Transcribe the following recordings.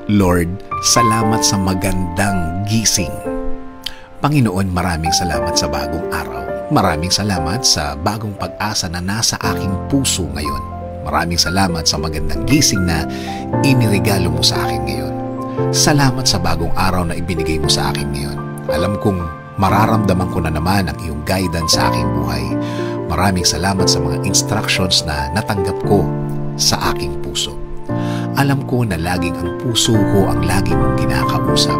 Lord, salamat sa magandang gising. Panginoon, maraming salamat sa bagong araw. Maraming salamat sa bagong pag-asa na nasa aking puso ngayon. Maraming salamat sa magandang gising na iniregalo mo sa akin ngayon. Salamat sa bagong araw na ibinigay mo sa akin ngayon. Alam kong mararamdaman ko na naman ang iyong guidance sa aking buhay. Maraming salamat sa mga instructions na natanggap ko sa aking puso. Alam ko na laging ang puso ko ang laging mong kinakausap.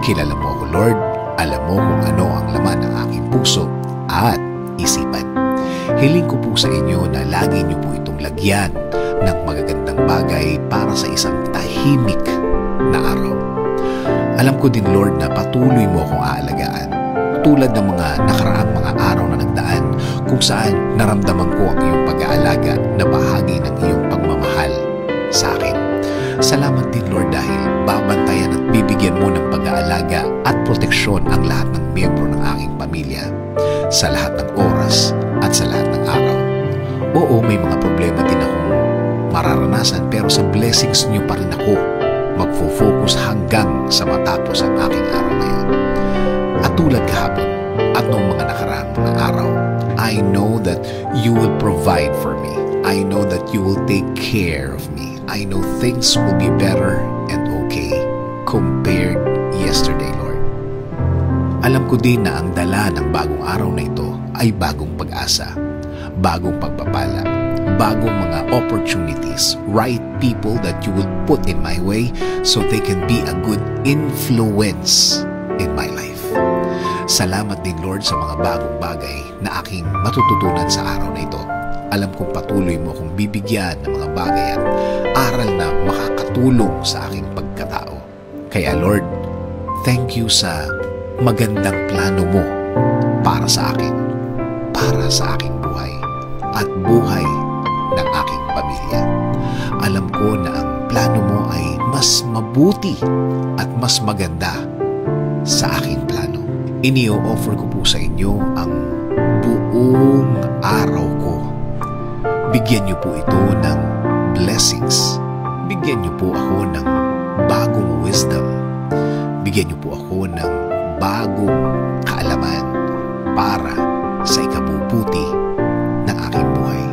Kilala mo ako, Lord. Alam mo kung ano ang laman ng aking puso at isipan. Hiling ko po sa inyo na lagi niyo po itong lagyan ng magagandang bagay para sa isang tahimik na araw. Alam ko din, Lord, na patuloy mo akong aalagaan. Tulad ng mga nakaraang mga araw na nagdaan kung saan naramdaman ko ang iyong pag-aalaga na bahagi ng iyong pagmamahal sa akin. Salamat din, Lord, dahil babantayan at bibigyan mo ng pag-aalaga at proteksyon ang lahat ng miyembro ng aking pamilya sa lahat ng oras at sa lahat ng araw. Oo, may mga problema din akong mararanasan pero sa blessings niyo pa rin ako magfo-focus hanggang sa matapos ang aking araw ngayon. At tulad kahapon at noong mga nakaraang mga araw, I know that you will provide for me. I know that you will take care of me. I know things will be better and okay compared yesterday, Lord. Alam ko din na ang dala ng bagong araw na ito ay bagong pag-asa, bagong pagpapala, bagong mga opportunities, right people that you will put in my way so they can be a good influence in my life. Salamat din, Lord, sa mga bagong bagay na aking matututunan sa araw na ito. Alam kong patuloy mo akong bibigyan ng mga bagay at aral na makakatulong sa aking pagkatao. Kaya, Lord, thank you sa magandang plano mo para sa akin, para sa aking buhay at buhay ng aking pamilya. Alam ko na ang plano mo ay mas mabuti at mas maganda sa aking plano. Inio-offer ko po sa inyo ang buong araw ko. Bigyan niyo po ito ng blessings. Bigyan niyo po ako ng bagong wisdom. Bigyan niyo po ako ng bagong kaalaman para sa ikabubuti ng aking buhay.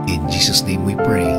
In Jesus' name we pray.